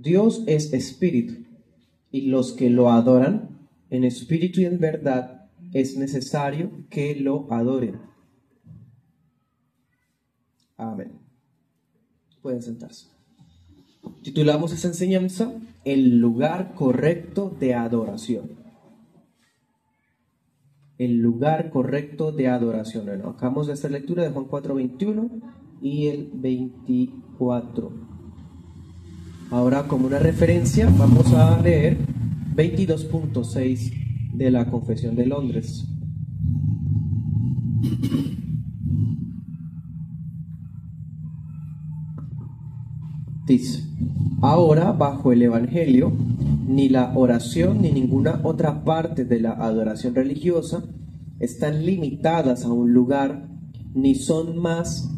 Dios es espíritu, y los que lo adoran en espíritu y en verdad es necesario que lo adoren. Amén. Pueden sentarse. Titulamos esta enseñanza El lugar correcto de adoración. El lugar correcto de adoración. Bueno, acabamos de hacer lectura de Juan 4:21 y el 24. Ahora, como una referencia, vamos a leer 22.6 de la Confesión de Londres. Dice: ahora, bajo el Evangelio, ni la oración ni ninguna otra parte de la adoración religiosa están limitadas a un lugar, ni son más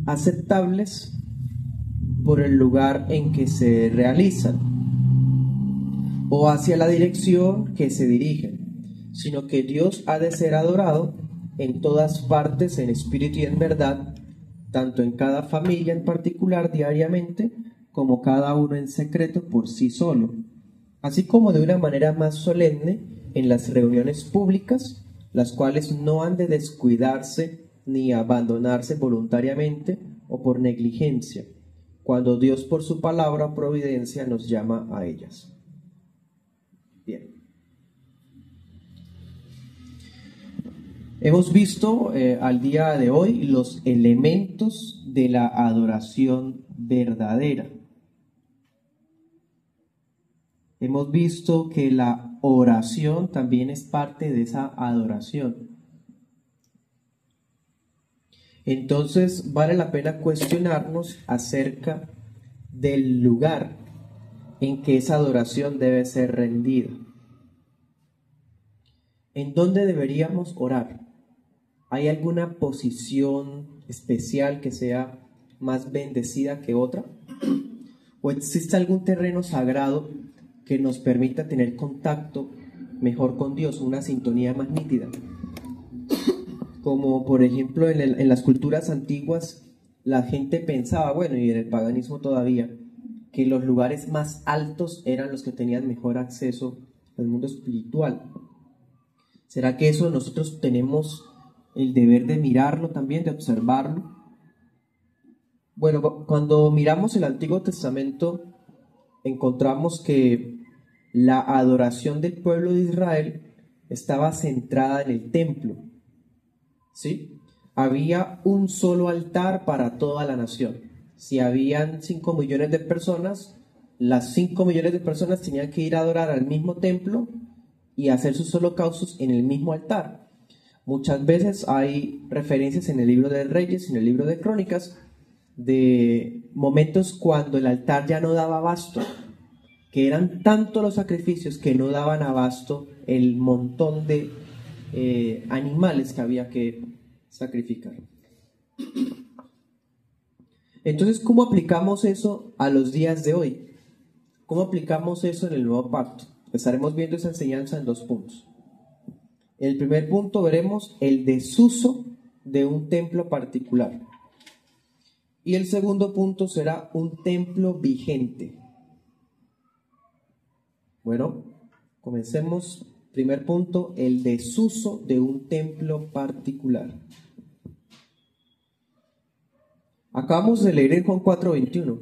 aceptables por el lugar en que se realizan o hacia la dirección que se dirigen, sino que Dios ha de ser adorado en todas partes en espíritu y en verdad, tanto en cada familia en particular diariamente, como cada uno en secreto por sí solo, así como de una manera más solemne en las reuniones públicas, las cuales no han de descuidarse ni abandonarse voluntariamente o por negligencia, cuando Dios por su palabra o providencia nos llama a ellas. Bien. Hemos visto al día de hoy los elementos de la adoración verdadera. Hemos visto que la oración también es parte de esa adoración. Entonces vale la pena cuestionarnos acerca del lugar en que esa adoración debe ser rendida. ¿En dónde deberíamos orar? ¿Hay alguna posición especial que sea más bendecida que otra? ¿O existe algún terreno sagrado que nos permita tener contacto mejor con Dios, una sintonía más nítida? Como por ejemplo en las culturas antiguas la gente pensaba, bueno, y en el paganismo todavía, que los lugares más altos eran los que tenían mejor acceso al mundo espiritual. ¿Será que eso nosotros tenemos el deber de mirarlo también, de observarlo? Bueno, cuando miramos el Antiguo Testamento, encontramos que la adoración del pueblo de Israel estaba centrada en el templo. ¿Sí? Había un solo altar para toda la nación. Si habían 5 millones de personas, las 5 millones de personas tenían que ir a adorar al mismo templo y hacer sus holocaustos en el mismo altar. Muchas veces hay referencias en el libro de Reyes, en el libro de Crónicas, de momentos cuando el altar ya no daba abasto, que eran tantos los sacrificios que no daban abasto el montón de animales que había que sacrificar. Entonces, ¿cómo aplicamos eso a los días de hoy? ¿Cómo aplicamos eso en el nuevo pacto? Estaremos viendo esa enseñanza en 2 puntos. En el primer punto veremos el desuso de un templo particular. Y el segundo punto será un templo vigente. Bueno, comencemos. Primer punto, el desuso de un templo particular. Acabamos de leer en Juan 4:21.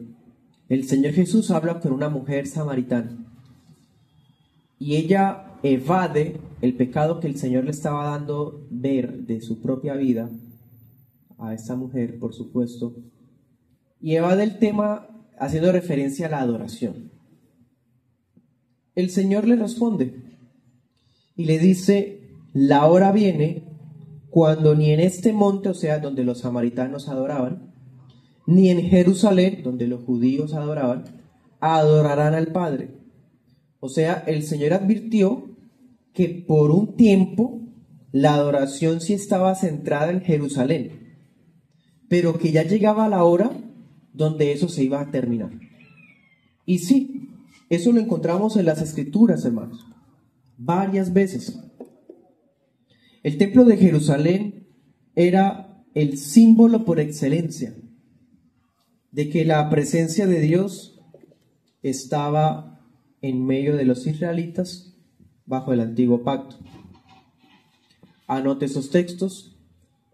El Señor Jesús habla con una mujer samaritana. Y ella evade el pecado que el Señor le estaba dando ver de su propia vida a esta mujer, por supuesto. Y evade el tema haciendo referencia a la adoración. El Señor le responde y le dice: la hora viene cuando ni en este monte, o sea, donde los samaritanos adoraban, ni en Jerusalén, donde los judíos adoraban, adorarán al Padre. O sea, el Señor advirtió que por un tiempo la adoración sí estaba centrada en Jerusalén, pero que ya llegaba la hora donde eso se iba a terminar. Y sí, eso lo encontramos en las Escrituras, hermanos, varias veces. El templo de Jerusalén era el símbolo por excelencia de que la presencia de Dios estaba en medio de los israelitas bajo el antiguo pacto. Anote esos textos: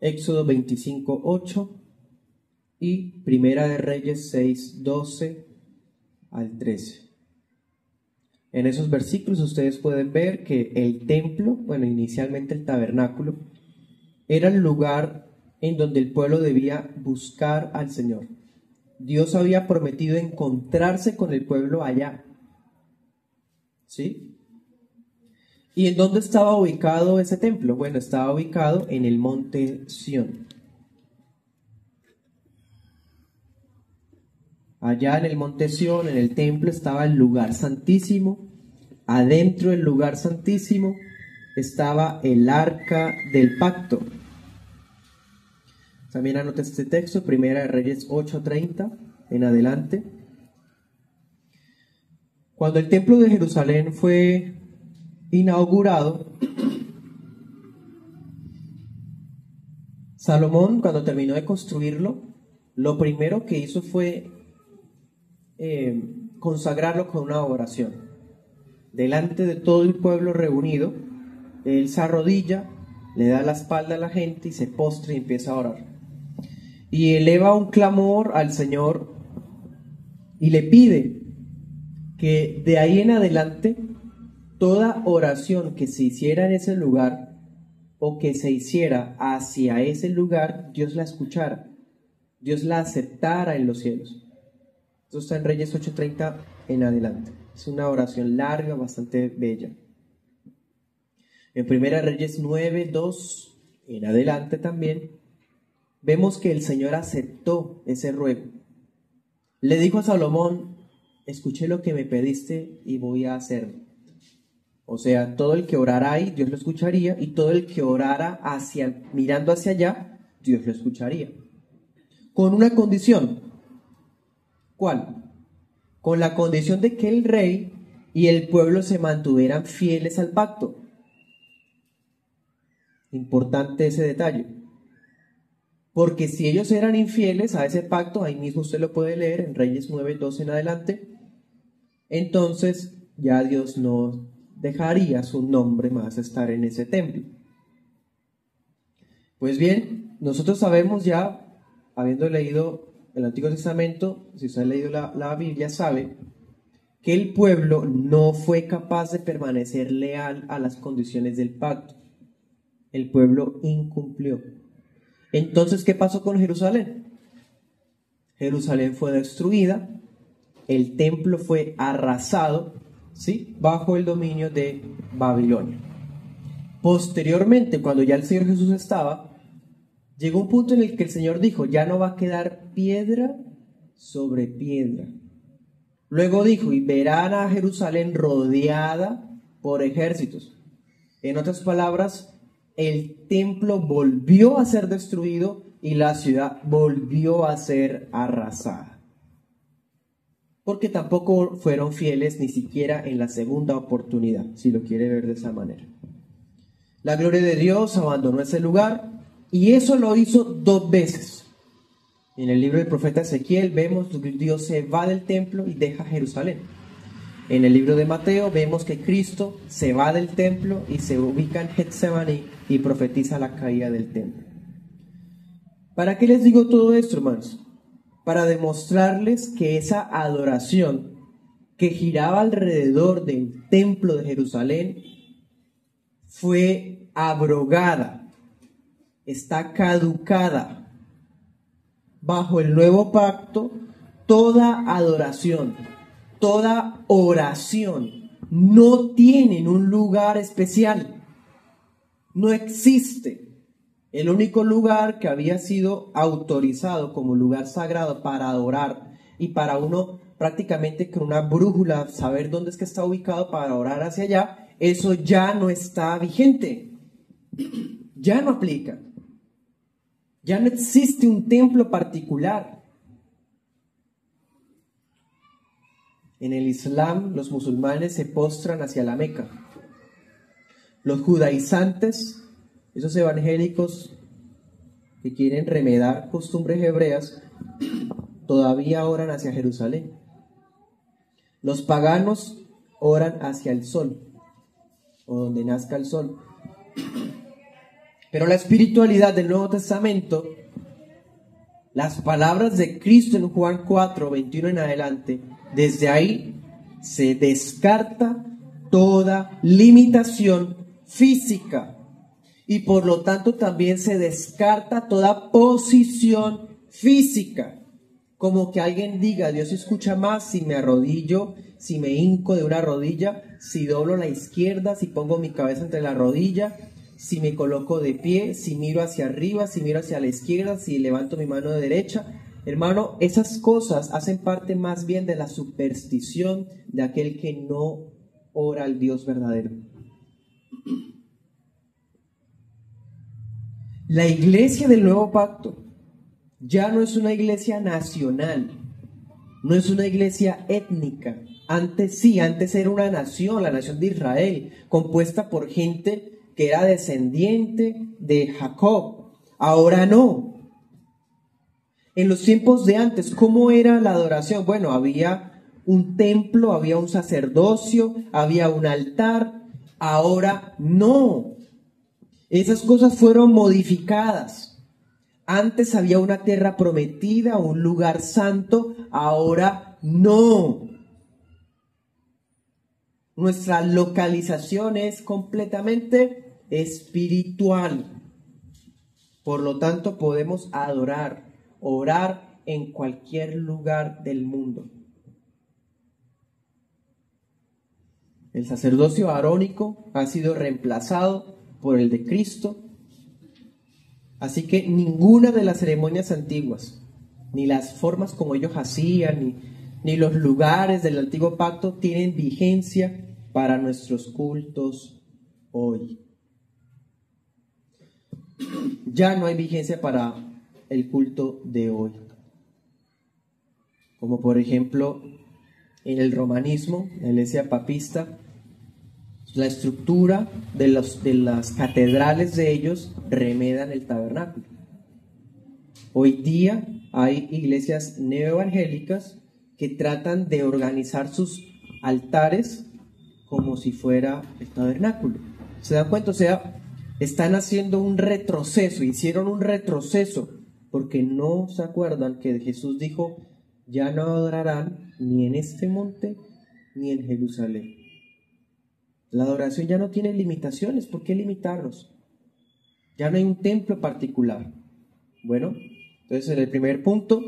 Éxodo 25:8 y Primera de Reyes 6:12 al 13. En esos versículos ustedes pueden ver que el templo, inicialmente el tabernáculo, era el lugar en donde el pueblo debía buscar al Señor. Dios había prometido encontrarse con el pueblo allá. ¿Sí? ¿Y en dónde estaba ubicado ese templo? Bueno, estaba ubicado en el monte Sión. Allá en el monte Sión, en el templo, estaba el lugar santísimo. Adentro del lugar santísimo estaba el arca del pacto. También anota este texto, Primera de Reyes 8:30 en adelante. Cuando el templo de Jerusalén fue inaugurado, Salomón, cuando terminó de construirlo, lo primero que hizo fue consagrarlo con una oración. Delante de todo el pueblo reunido, él se arrodilla, le da la espalda a la gente y se postra y empieza a orar. Y eleva un clamor al Señor y le pide que de ahí en adelante toda oración que se hiciera en ese lugar o que se hiciera hacia ese lugar, Dios la escuchara, Dios la aceptara en los cielos. Esto está en Reyes 8:30 en adelante. Es una oración larga, bastante bella. En Primera Reyes 9:2 en adelante también vemos que el Señor aceptó ese ruego. Le dijo a Salomón: escuché lo que me pediste y voy a hacerlo. O sea, todo el que orara ahí, Dios lo escucharía, y todo el que orara mirando hacia allá, Dios lo escucharía. Con una condición. ¿Cuál? Con la condición de que el rey y el pueblo se mantuvieran fieles al pacto. Importante ese detalle. Porque si ellos eran infieles a ese pacto, ahí mismo usted lo puede leer en Reyes 9:12 en adelante, entonces ya Dios no dejaría su nombre más estar en ese templo. Pues bien, nosotros sabemos ya, habiendo leído el Antiguo Testamento, si usted ha leído la Biblia, sabe que el pueblo no fue capaz de permanecer leal a las condiciones del pacto. El pueblo incumplió. Entonces, ¿qué pasó con Jerusalén? Jerusalén fue destruida, el templo fue arrasado, ¿sí?, bajo el dominio de Babilonia. Posteriormente, cuando ya el Señor Jesús estaba, llegó un punto en el que el Señor dijo: ya no va a quedar piedra sobre piedra. Luego dijo: y verán a Jerusalén rodeada por ejércitos. En otras palabras, el templo volvió a ser destruido y la ciudad volvió a ser arrasada. Porque tampoco fueron fieles ni siquiera en la segunda oportunidad, si lo quiere ver de esa manera. La gloria de Dios abandonó ese lugar y eso lo hizo 2 veces. En el libro del profeta Ezequiel vemos que Dios se va del templo y deja Jerusalén. En el libro de Mateo vemos que Cristo se va del templo y se ubica en Getsemaní y profetiza la caída del templo. ¿Para qué les digo todo esto, hermanos? Para demostrarles que esa adoración que giraba alrededor del templo de Jerusalén fue abrogada, está caducada. Bajo el nuevo pacto, toda adoración, toda oración no tienen un lugar especial. No existe. El único lugar que había sido autorizado como lugar sagrado para adorar y para uno prácticamente con una brújula saber dónde es que está ubicado para orar hacia allá, eso ya no está vigente. Ya no aplica. Ya no existe un templo particular. En el Islam, los musulmanes se postran hacia la Meca. Los judaizantes, esos evangélicos que quieren remedar costumbres hebreas, todavía oran hacia Jerusalén. Los paganos oran hacia el sol, o donde nazca el sol. Pero la espiritualidad del Nuevo Testamento, las palabras de Cristo en Juan 4, 21 en adelante, desde ahí se descarta toda limitación física y por lo tanto también se descarta toda posición física, como que alguien diga: Dios escucha más si me arrodillo, si me hinco de una rodilla, si doblo la izquierda, si pongo mi cabeza entre la rodilla, si me coloco de pie, si miro hacia arriba, si miro hacia la izquierda, si levanto mi mano de derecha. Hermano, esas cosas hacen parte más bien de la superstición de aquel que no ora al Dios verdadero. La iglesia del Nuevo Pacto ya no es una iglesia nacional, no es una iglesia étnica. Antes sí, antes era una nación, la nación de Israel, compuesta por gente que era descendiente de Jacob. Ahora no. En los tiempos de antes, ¿cómo era la adoración? Bueno, había un templo, había un sacerdocio, había un altar. Ahora no. Esas cosas fueron modificadas. Antes había una tierra prometida, un lugar santo, ahora no. Nuestra localización es completamente espiritual. Por lo tanto, podemos adorar, orar en cualquier lugar del mundo. El sacerdocio arónico ha sido reemplazado por el de Cristo. Así que ninguna de las ceremonias antiguas, ni las formas como ellos hacían, ni los lugares del antiguo pacto tienen vigencia para nuestros cultos hoy. Ya no hay vigencia para el culto de hoy. Como por ejemplo en el romanismo, la iglesia papista, la estructura de las catedrales de ellos remedan el tabernáculo. Hoy día hay iglesias neoevangélicas que tratan de organizar sus altares como si fuera el tabernáculo. ¿Se dan cuenta? O sea, están haciendo un retroceso, hicieron un retroceso, porque no se acuerdan que Jesús dijo: ya no adorarán ni en este monte ni en Jerusalén. La adoración ya no tiene limitaciones. ¿Por qué limitarnos? Ya no hay un templo particular. Bueno, entonces en el primer punto,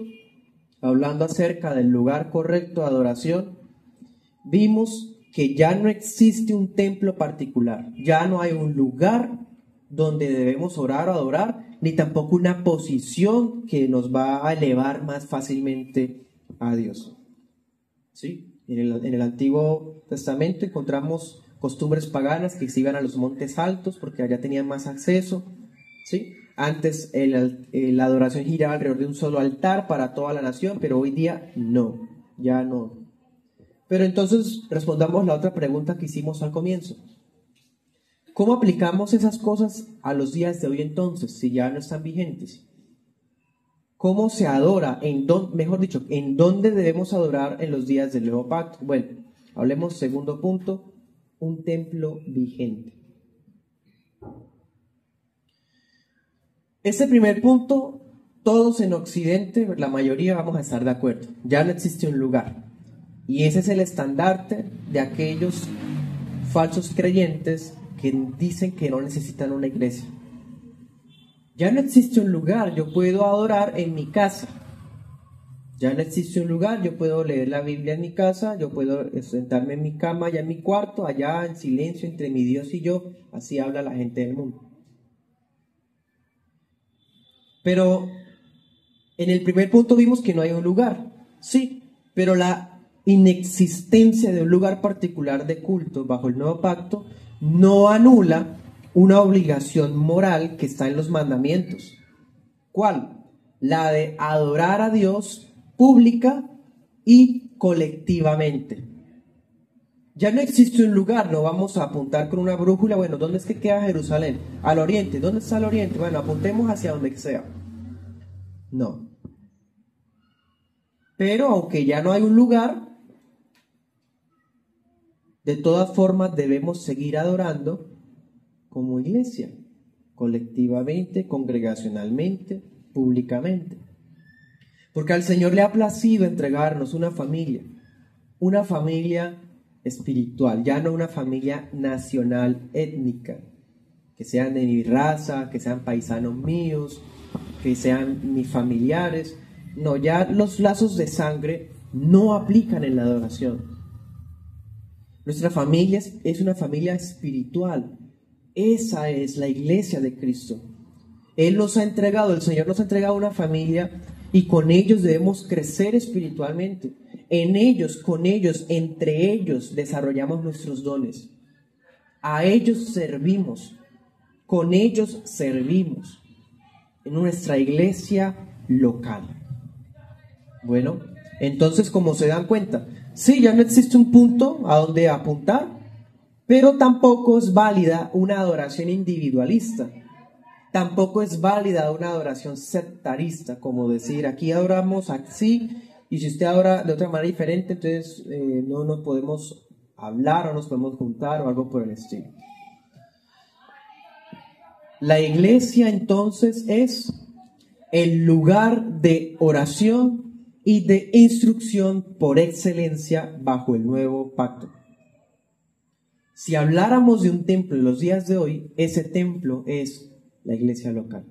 hablando acerca del lugar correcto de adoración, vimos que ya no existe un templo particular. Ya no hay un lugar donde debemos orar o adorar, ni tampoco una posición que nos va a elevar más fácilmente a Dios. ¿Sí? En el Antiguo Testamento encontramos costumbres paganas que se iban a los montes altos porque allá tenían más acceso. ¿Sí? Antes la adoración giraba alrededor de un solo altar para toda la nación, pero hoy día no, ya no. Pero entonces respondamos la otra pregunta que hicimos al comienzo. ¿Cómo aplicamos esas cosas a los días de hoy entonces, si ya no están vigentes? ¿Cómo se adora? Mejor dicho, ¿en dónde debemos adorar en los días del Nuevo Pacto? Bueno, hablemos segundo punto, un templo vigente. Este primer punto, todos en Occidente, la mayoría vamos a estar de acuerdo. Ya no existe un lugar. Y ese es el estandarte de aquellos falsos creyentes que dicen que no necesitan una iglesia. Ya no existe un lugar, yo puedo adorar en mi casa. Ya no existe un lugar, yo puedo leer la Biblia en mi casa, yo puedo sentarme en mi cama, allá en mi cuarto, allá en silencio entre mi Dios y yo. Así habla la gente del mundo. Pero en el primer punto vimos que no hay un lugar. Sí, pero la inexistencia de un lugar particular de culto bajo el Nuevo Pacto no anula una obligación moral que está en los mandamientos. ¿Cuál? La de adorar a Dios pública y colectivamente. Ya no existe un lugar, no vamos a apuntar con una brújula. Bueno, ¿dónde es que queda Jerusalén? Al oriente. ¿Dónde está el oriente? Bueno, apuntemos hacia donde sea. No. Pero aunque ya no hay un lugar, De todas formas, debemos seguir adorando como iglesia, colectivamente, congregacionalmente, públicamente. Porque al Señor le ha placido entregarnos una familia espiritual, ya no una familia nacional étnica, que sean de mi raza, que sean paisanos míos, que sean mis familiares. No, ya los lazos de sangre no aplican en la adoración. Nuestra familia es una familia espiritual. Esa es la iglesia de Cristo. Él nos ha entregado, el Señor nos ha entregado una familia y con ellos debemos crecer espiritualmente. En ellos, con ellos, entre ellos desarrollamos nuestros dones. A ellos servimos, con ellos servimos en nuestra iglesia local. Bueno, entonces, como se dan cuenta, sí, ya no existe un punto a donde apuntar, pero tampoco es válida una adoración individualista. Tampoco es válida una adoración sectarista, como decir, aquí adoramos así, y si usted adora de otra manera diferente, entonces no nos podemos hablar o nos podemos juntar o algo por el estilo. La iglesia entonces es el lugar de oración y de instrucción por excelencia bajo el nuevo pacto. Si habláramos de un templo en los días de hoy, ese templo es la iglesia local.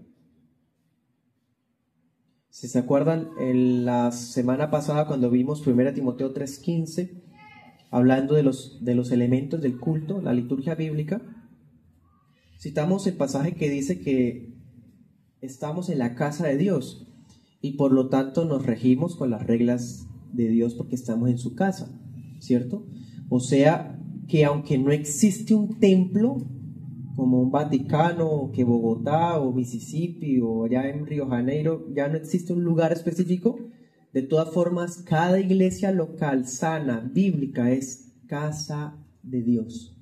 Si se acuerdan, en la semana pasada cuando vimos 1 Timoteo 3:15, hablando de los elementos del culto, la liturgia bíblica, citamos el pasaje que dice que estamos en la casa de Dios y por lo tanto nos regimos con las reglas de Dios porque estamos en su casa, ¿cierto? O sea que aunque no existe un templo como un Vaticano, que Bogotá o Mississippi o allá en Río Janeiro, ya no existe un lugar específico, de todas formas cada iglesia local sana, bíblica, es casa de Dios.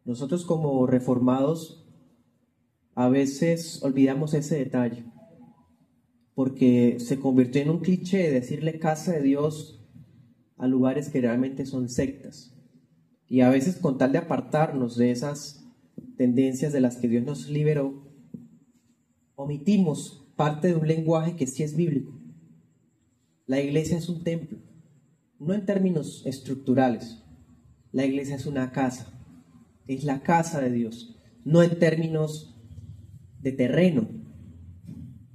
Nosotros como reformados a veces olvidamos ese detalle, porque se convirtió en un cliché decirle casa de Dios a lugares que realmente son sectas. Y a veces con tal de apartarnos de esas tendencias de las que Dios nos liberó, omitimos parte de un lenguaje que sí es bíblico. La iglesia es un templo, no en términos estructurales. La iglesia es una casa, es la casa de Dios, no en términos de terreno,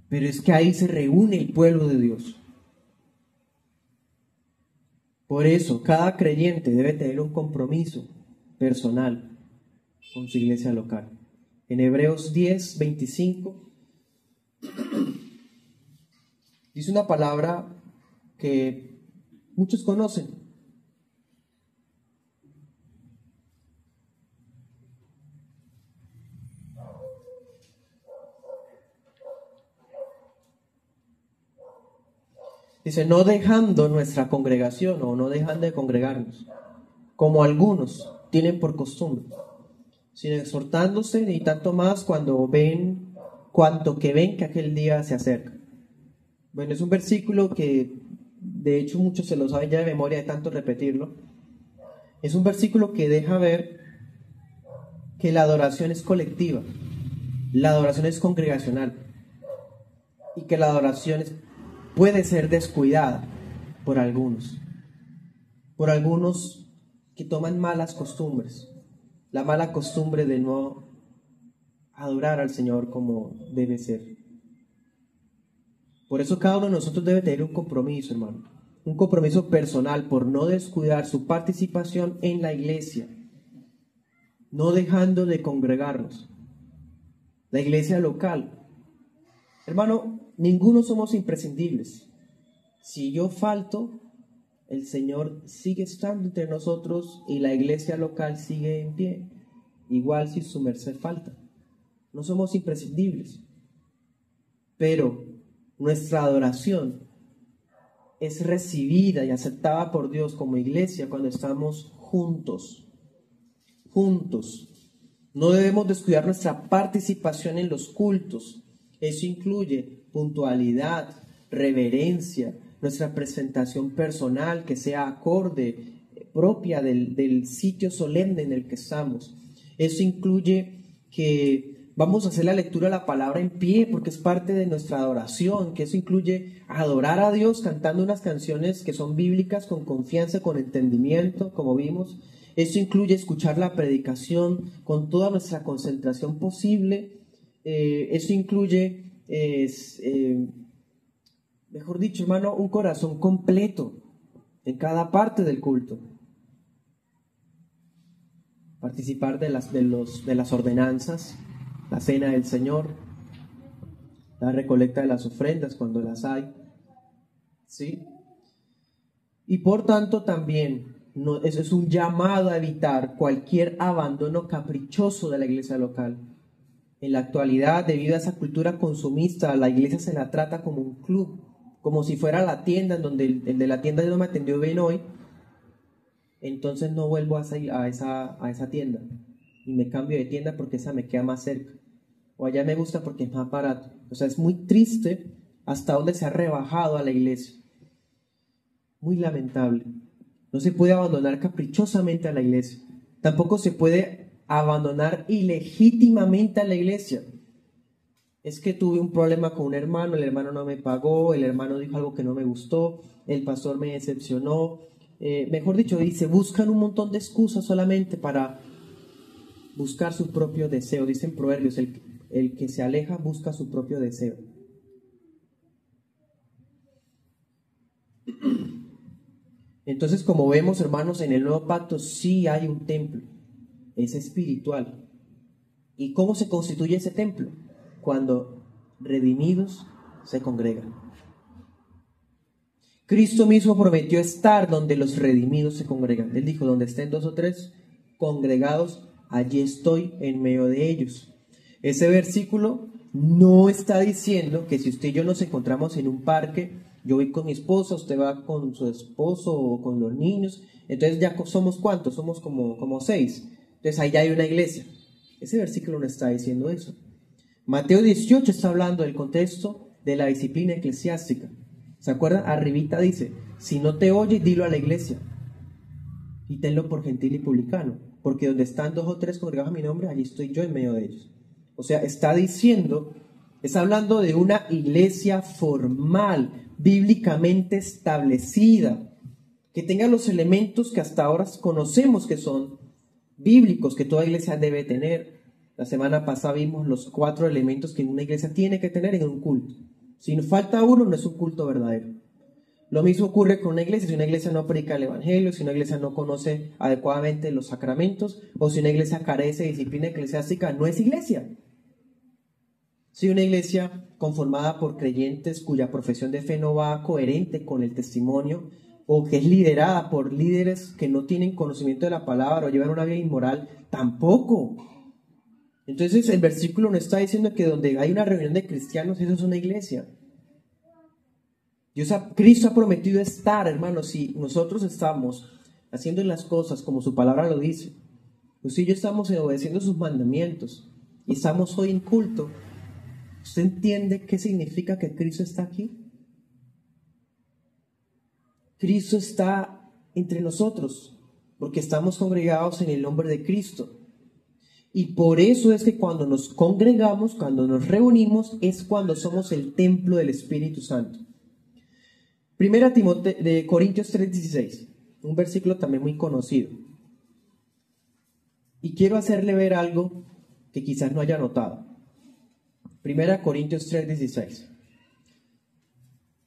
pero es que ahí se reúne el pueblo de Dios. Por eso, cada creyente debe tener un compromiso personal con su iglesia local. En Hebreos 10:25 dice una palabra que muchos conocen. Dice, no dejando nuestra congregación o no dejando de congregarnos, como algunos tienen por costumbre, sino exhortándose y tanto más cuanto que ven que aquel día se acerca. Bueno, es un versículo que de hecho muchos se lo saben ya de memoria de tanto repetirlo. Es un versículo que deja ver que la adoración es colectiva, la adoración es congregacional y que la adoración puede ser descuidada por algunos que toman malas costumbres, la mala costumbre de no adorar al Señor como debe ser. Por eso cada uno de nosotros debe tener un compromiso, hermano, un compromiso personal por no descuidar su participación en la iglesia, no dejando de congregarnos. La iglesia local, hermano, ninguno somos imprescindibles. Si yo falto, el Señor sigue estando entre nosotros y la iglesia local sigue en pie. Igual si su merced falta. No somos imprescindibles. Pero nuestra adoración es recibida y aceptada por Dios como iglesia cuando estamos juntos. Juntos. No debemos descuidar nuestra participación en los cultos. Eso incluye puntualidad, reverencia, nuestra presentación personal, que sea acorde, propia del sitio solemne en el que estamos. Eso incluye que vamos a hacer la lectura de la palabra en pie, porque es parte de nuestra adoración, que eso incluye adorar a Dios cantando unas canciones que son bíblicas con confianza, con entendimiento, como vimos. Eso incluye escuchar la predicación con toda nuestra concentración posible. Eso incluye, mejor dicho, hermano, un corazón completo en cada parte del culto. Participar de las ordenanzas, la cena del Señor, la recolecta de las ofrendas cuando las hay, ¿sí? Y por tanto también eso es un llamado a evitar cualquier abandono caprichoso de la iglesia local. En la actualidad, debido a esa cultura consumista, la iglesia se la trata como un club, como si fuera la tienda en donde el de la tienda no me atendió bien hoy, entonces no vuelvo a esa tienda y me cambio de tienda porque esa me queda más cerca, o allá me gusta porque es más barato. O sea, es muy triste hasta dónde se ha rebajado a la iglesia. Muy lamentable. No se puede abandonar caprichosamente a la iglesia. Tampoco se puede abandonar ilegítimamente a la iglesia. Es que tuve un problema con un hermano, el hermano no me pagó, el hermano dijo algo que no me gustó, el pastor me decepcionó. Mejor dicho, se buscan un montón de excusas solamente para buscar su propio deseo. Dicen Proverbios, el que se aleja busca su propio deseo. Entonces, como vemos, hermanos, en el nuevo pacto sí hay un templo, es espiritual. ¿Y cómo se constituye ese templo? Cuando redimidos se congregan. Cristo mismo prometió estar donde los redimidos se congregan. Él dijo, donde estén 2 o 3 congregados, allí estoy en medio de ellos. Ese versículo no está diciendo que si usted y yo nos encontramos en un parque, yo voy con mi esposa, usted va con su esposo o con los niños, entonces ya somos ¿cuántos? Somos como 6. Entonces ahí ya hay una iglesia. Ese versículo no está diciendo eso. Mateo 18 está hablando del contexto de la disciplina eclesiástica. ¿Se acuerdan? Arribita dice, si no te oye, dilo a la iglesia y tenlo por gentil y publicano, porque donde están 2 o 3 congregados a mi nombre, allí estoy yo en medio de ellos. O sea, está hablando de una iglesia formal, bíblicamente establecida, que tenga los elementos que hasta ahora conocemos que son bíblicos, que toda iglesia debe tener. La semana pasada vimos los 4 elementos que una iglesia tiene que tener en un culto. Si nos falta uno, no es un culto verdadero. Lo mismo ocurre con una iglesia. Si una iglesia no predica el evangelio, si una iglesia no conoce adecuadamente los sacramentos, o si una iglesia carece de disciplina eclesiástica, no es iglesia. Si una iglesia conformada por creyentes cuya profesión de fe no va coherente con el testimonio, o que es liderada por líderes que no tienen conocimiento de la palabra o llevan una vida inmoral, tampoco. Entonces el versículo no está diciendo que donde hay una reunión de cristianos, eso es una iglesia. Cristo ha prometido estar, hermanos. Si nosotros estamos haciendo las cosas como su palabra lo dice, pues si yo estamos obedeciendo sus mandamientos y estamos hoy en culto, ¿usted entiende qué significa que Cristo está aquí? Cristo está entre nosotros porque estamos congregados en el nombre de Cristo. Y por eso es que cuando nos congregamos, cuando nos reunimos, es cuando somos el templo del Espíritu Santo. Primera de Corintios 3:16, un versículo también muy conocido. Y quiero hacerle ver algo que quizás no haya notado. Primera Corintios 3:16.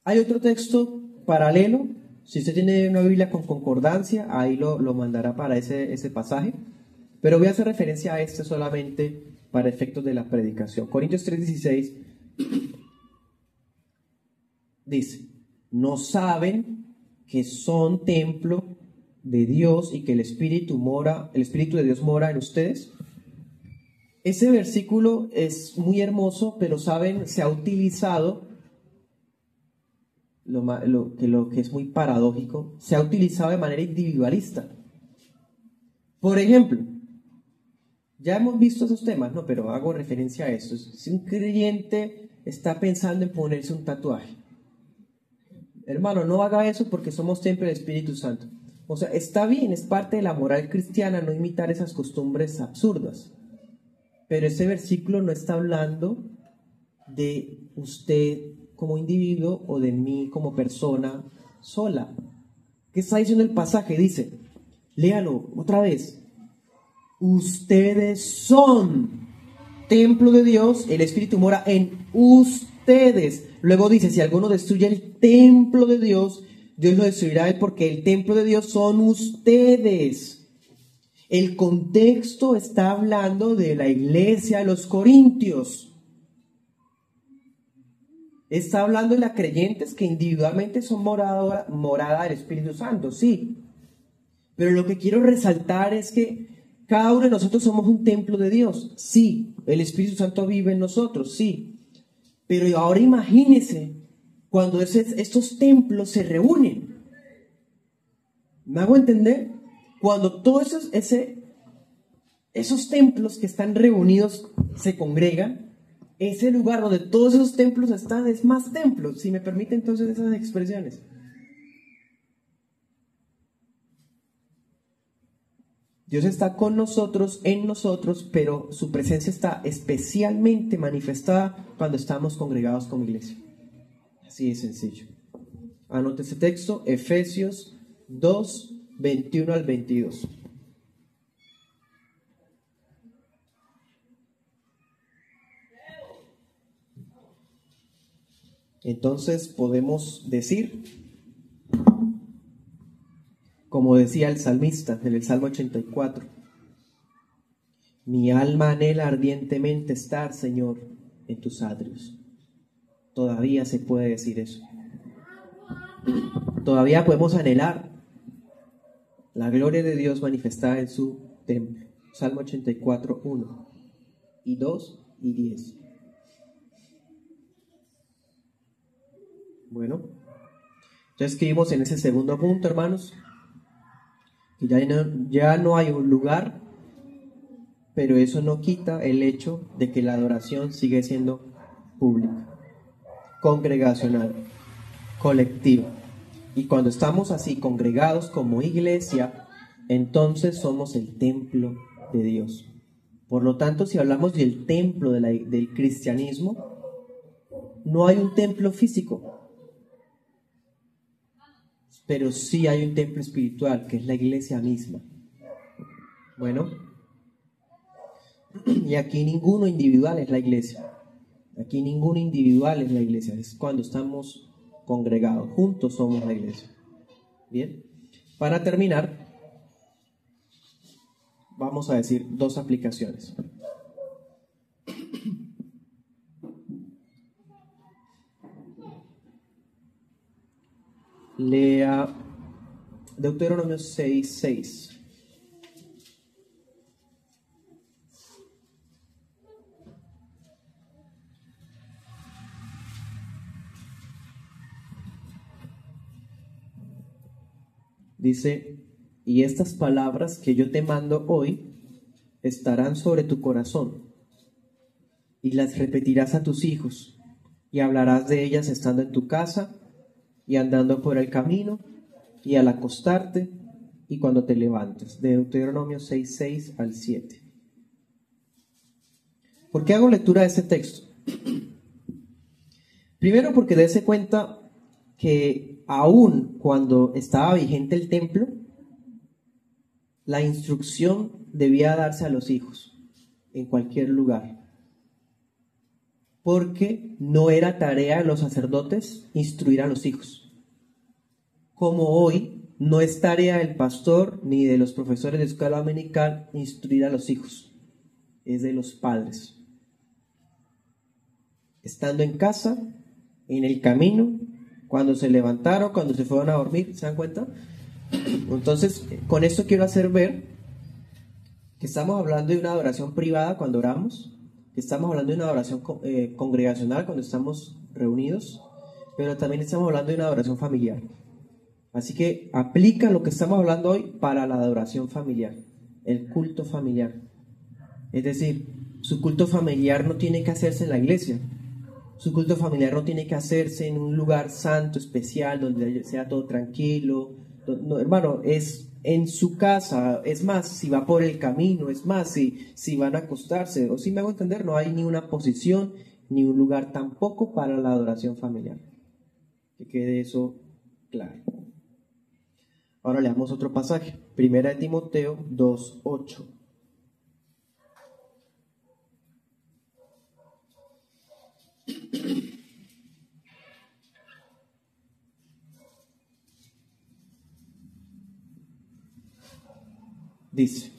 Hay otro texto paralelo. Si usted tiene una Biblia con concordancia, ahí lo mandará para ese pasaje. Pero voy a hacer referencia a este solamente para efectos de la predicación. Corintios 3:16 dice, ¿no saben que son templo de Dios y que el Espíritu de Dios mora en ustedes? Ese versículo es muy hermoso, pero saben, se ha utilizado, lo que es muy paradójico, se ha utilizado de manera individualista. Por ejemplo, ya hemos visto esos temas, ¿no? Pero hago referencia a esto. Si un creyente está pensando en ponerse un tatuaje, Hermano, no haga eso porque somos templo del Espíritu Santo. O sea, está bien, es parte de la moral cristiana no imitar esas costumbres absurdas. Pero ese versículo no está hablando de usted como individuo o de mí como persona sola. ¿Qué está diciendo el pasaje? Dice, léalo otra vez. Ustedes son templo de Dios, el Espíritu mora en ustedes. Luego dice, si alguno destruye el templo de Dios, Dios lo destruirá a él, porque el templo de Dios son ustedes. El contexto está hablando de la iglesia de los Corintios. Está hablando de las creyentes que individualmente son morada del Espíritu Santo, sí. Pero lo que quiero resaltar es que cada uno de nosotros somos un templo de Dios, sí. El Espíritu Santo vive en nosotros, sí. Pero ahora imagínense cuando estos templos se reúnen. ¿Me hago entender? Cuando todos esos templos que están reunidos se congregan, ese lugar donde todos esos templos están es más templos, si me permite entonces esas expresiones. Dios está con nosotros, en nosotros, pero su presencia está especialmente manifestada cuando estamos congregados como iglesia. Así de sencillo. Anote ese texto, Efesios 2, 21 al 22. Entonces podemos decir, como decía el salmista en el Salmo 84, mi alma anhela ardientemente estar, Señor, en tus atrios. Todavía se puede decir eso. Todavía podemos anhelar la gloria de Dios manifestada en su templo. Salmo 84, 1 y 2 y 10. Bueno, ya escribimos en ese segundo punto, hermanos, que ya no hay un lugar, pero eso no quita el hecho de que la adoración sigue siendo pública, congregacional, colectiva. Y cuando estamos así congregados como iglesia, entonces somos el templo de Dios. Por lo tanto, si hablamos del templo del cristianismo, no hay un templo físico, pero sí hay un templo espiritual, que es la iglesia misma. Bueno, y aquí ninguno individual es la iglesia. Aquí ninguno individual es la iglesia. Es cuando estamos congregados, juntos somos la iglesia. Bien, para terminar, vamos a decir dos aplicaciones. Lea Deuteronomio 6:6. Dice, y estas palabras que yo te mando hoy estarán sobre tu corazón, y las repetirás a tus hijos, y hablarás de ellas estando en tu casa, y andando por el camino, y al acostarte, y cuando te levantes. De Deuteronomio 6:6 al 7. ¿Por qué hago lectura de este texto? Primero porque dése cuenta que aún cuando estaba vigente el templo, la instrucción debía darse a los hijos, en cualquier lugar. Porque no era tarea de los sacerdotes instruir a los hijos. Como hoy no es tarea del pastor ni de los profesores de escuela dominical instruir a los hijos. Es de los padres. Estando en casa, en el camino, cuando se levantaron, cuando se fueron a dormir, ¿se dan cuenta? Entonces, con esto quiero hacer ver que estamos hablando de una adoración privada cuando oramos, que estamos hablando de una adoración congregacional cuando estamos reunidos, pero también estamos hablando de una adoración familiar. Así que aplica lo que estamos hablando hoy para la adoración familiar, el culto familiar. Es decir, su culto familiar no tiene que hacerse en la iglesia. Su culto familiar no tiene que hacerse en un lugar santo, especial, donde sea todo tranquilo. No, hermano, es en su casa. Es más, si va por el camino, es más, si van a acostarse. O si me hago entender, no hay ni una posición, ni un lugar tampoco para la adoración familiar. Que quede eso claro. Ahora leamos otro pasaje. Primera de Timoteo 2:8. Dice,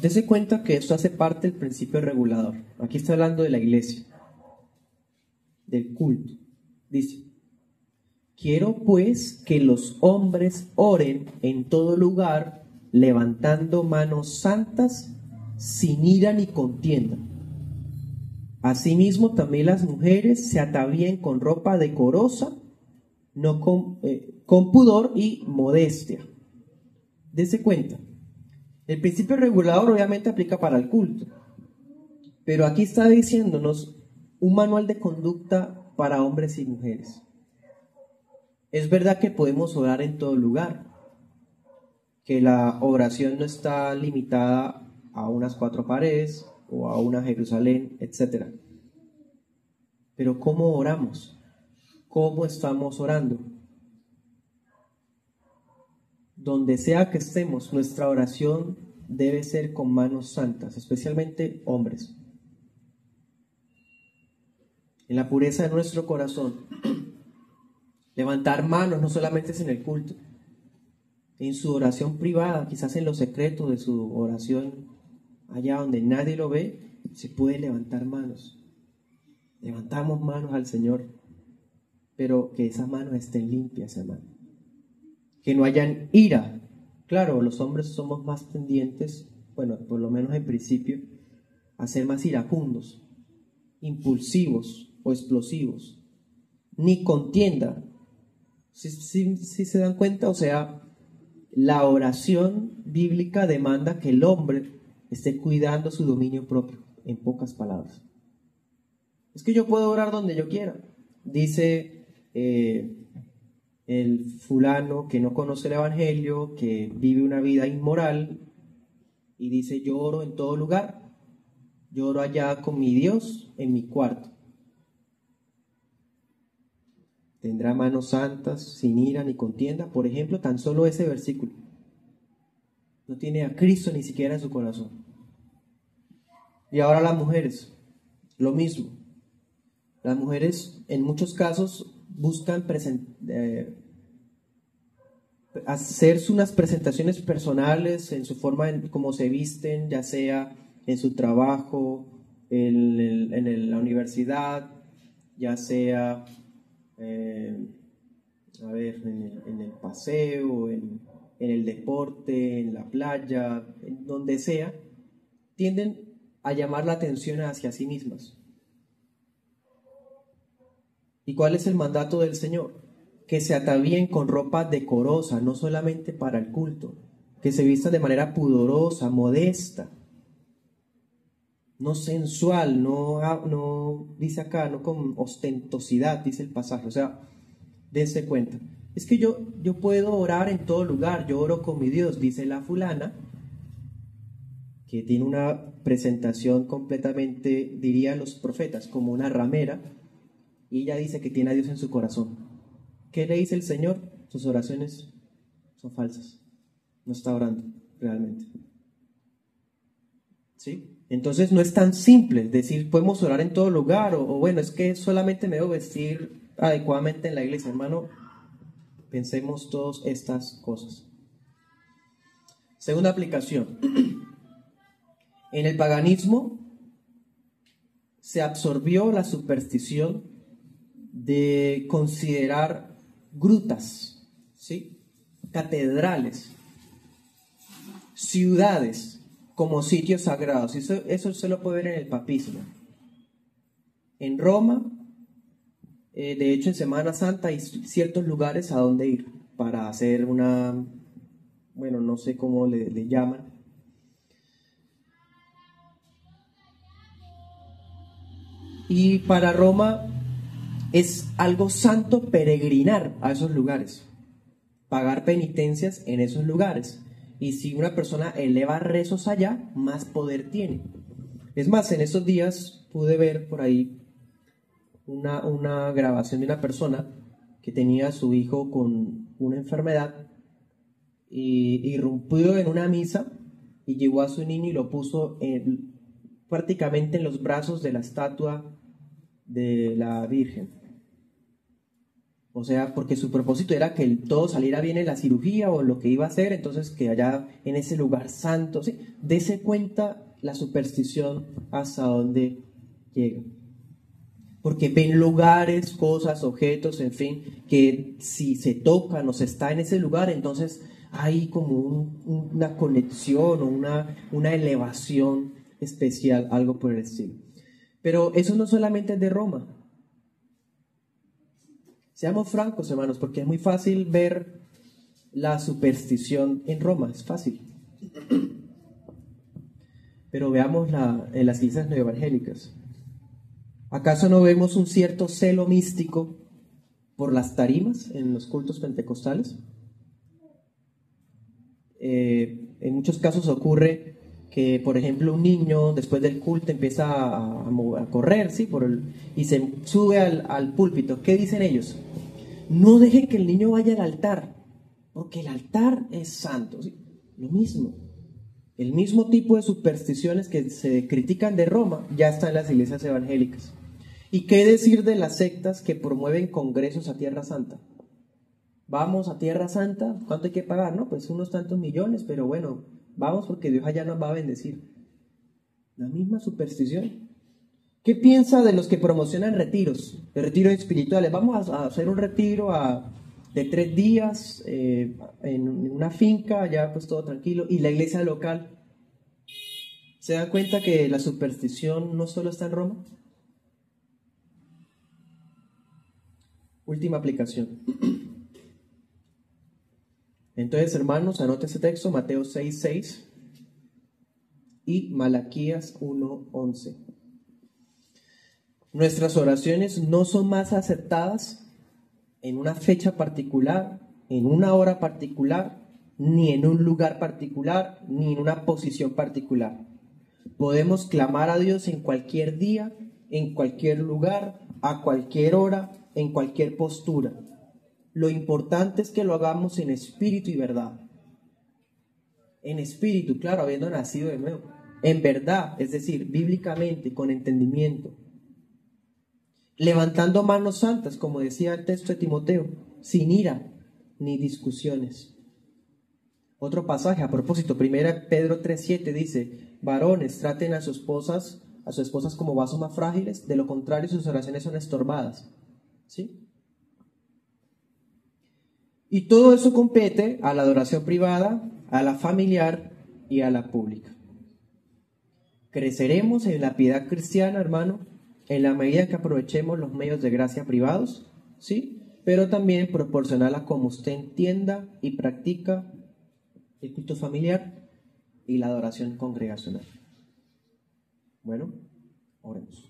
dese cuenta que esto hace parte del principio regulador. Aquí está hablando de la iglesia, del culto. Dice, quiero pues que los hombres oren en todo lugar, levantando manos santas, sin ira ni contienda. Asimismo también las mujeres se atavíen con ropa decorosa, no con pudor y modestia. Dese cuenta. El principio regulador obviamente aplica para el culto, pero aquí está diciéndonos un manual de conducta para hombres y mujeres. Es verdad que podemos orar en todo lugar, que la oración no está limitada a unas 4 paredes o a una Jerusalén, etc. Pero ¿cómo oramos? ¿Cómo estamos orando? Donde sea que estemos, nuestra oración debe ser con manos santas, especialmente hombres. En la pureza de nuestro corazón. Levantar manos no solamente es en el culto, en su oración privada, quizás en lo secreto de su oración, allá donde nadie lo ve, se puede levantar manos. Levantamos manos al Señor, pero que esas manos estén limpias, hermano. Que no hayan ira. Claro, los hombres somos más tendientes, bueno, por lo menos en principio, a ser más iracundos, impulsivos o explosivos. Ni contienda. Si se dan cuenta, o sea, la oración bíblica demanda que el hombre esté cuidando su dominio propio, en pocas palabras. Es que yo puedo orar donde yo quiera, dice el fulano que no conoce el evangelio, que vive una vida inmoral, y dice, yo oro en todo lugar, yo oro allá con mi Dios en mi cuarto. Tendrá manos santas, sin ira ni contienda. Por ejemplo, tan solo ese versículo. No tiene a Cristo ni siquiera en su corazón. Y ahora las mujeres, lo mismo. Las mujeres en muchos casos buscan hacer unas presentaciones personales en su forma en cómo se visten, ya sea en su trabajo, en la universidad, ya sea en el paseo, en el deporte, en la playa, en donde sea, tienden a llamar la atención hacia sí mismas. ¿Y cuál es el mandato del Señor? Que se atavíen con ropa decorosa, no solamente para el culto, que se vistan de manera pudorosa, modesta, no sensual, no dice acá, no con ostentosidad, dice el pasaje. O sea, dense cuenta. Es que yo puedo orar en todo lugar, yo oro con mi Dios, dice la fulana, que tiene una presentación completamente, dirían los profetas, como una ramera, y ella dice que tiene a Dios en su corazón. ¿Qué le dice el Señor? Sus oraciones son falsas. No está orando realmente. ¿Sí? Entonces no es tan simple decir podemos orar en todo lugar o bueno, es que solamente me debo vestir adecuadamente en la iglesia, hermano. Pensemos todas estas cosas. Segunda aplicación. En el paganismo se absorbió la superstición de considerar grutas, ¿sí? Catedrales, ciudades como sitios sagrados. Eso se lo puede ver en el papismo. En Roma, de hecho en Semana Santa hay ciertos lugares a donde ir para hacer bueno, no sé cómo le llaman. Y para Roma es algo santo peregrinar a esos lugares, pagar penitencias en esos lugares. Y si una persona eleva rezos allá, más poder tiene. Es más, en estos días pude ver por ahí una grabación de una persona que tenía a su hijo con una enfermedad y irrumpió en una misa y llevó a su niño y lo puso prácticamente en los brazos de la estatua de la Virgen. O sea, porque su propósito era que todo saliera bien en la cirugía o en lo que iba a hacer, entonces que allá en ese lugar santo, ¿sí? Dese cuenta la superstición hasta dónde llega. Porque ven lugares, cosas, objetos, en fin, que si se tocan o se está en ese lugar, entonces hay como una conexión o una elevación especial, algo por el estilo. Pero eso no solamente es de Roma. Seamos francos, hermanos, porque es muy fácil ver la superstición en Roma, es fácil. Pero veamos en las iglesias neoevangélicas. ¿Acaso no vemos un cierto celo místico por las tarimas en los cultos pentecostales? En muchos casos ocurre que, por ejemplo, un niño después del culto empieza a correr, ¿sí? Y se sube al púlpito. ¿Qué dicen ellos? No dejen que el niño vaya al altar, porque el altar es santo, ¿sí? Lo mismo. El mismo tipo de supersticiones que se critican de Roma ya está en las iglesias evangélicas. ¿Y qué decir de las sectas que promueven congresos a Tierra Santa? Vamos a Tierra Santa, ¿cuánto hay que pagar? No, pues unos tantos millones, pero bueno, vamos porque Dios allá nos va a bendecir. La misma superstición. ¿Qué piensa de los que promocionan retiros, de retiros espirituales? Vamos a hacer un retiro de 3 días en una finca, allá pues todo tranquilo, y la iglesia local. ¿Se dan cuenta que la superstición no solo está en Roma? Última aplicación. Entonces, hermanos, anote ese texto, Mateo 6:6 y Malaquías 1:11. Nuestras oraciones no son más aceptadas en una fecha particular, en una hora particular, ni en un lugar particular, ni en una posición particular. Podemos clamar a Dios en cualquier día, en cualquier lugar, a cualquier hora, en cualquier postura. Lo importante es que lo hagamos en espíritu y verdad. En espíritu, claro, habiendo nacido de nuevo. En verdad, es decir, bíblicamente, con entendimiento. Levantando manos santas, como decía el texto de Timoteo, sin ira ni discusiones. Otro pasaje a propósito, 1 Pedro 3:7 dice, varones, traten a sus esposas como vasos más frágiles, de lo contrario sus oraciones son estorbadas. ¿Sí? Y todo eso compete a la adoración privada, a la familiar y a la pública. Creceremos en la piedad cristiana, hermano, en la medida que aprovechemos los medios de gracia privados, ¿sí? Pero también proporcional a como usted entienda y practica el culto familiar y la adoración congregacional. Bueno, oremos.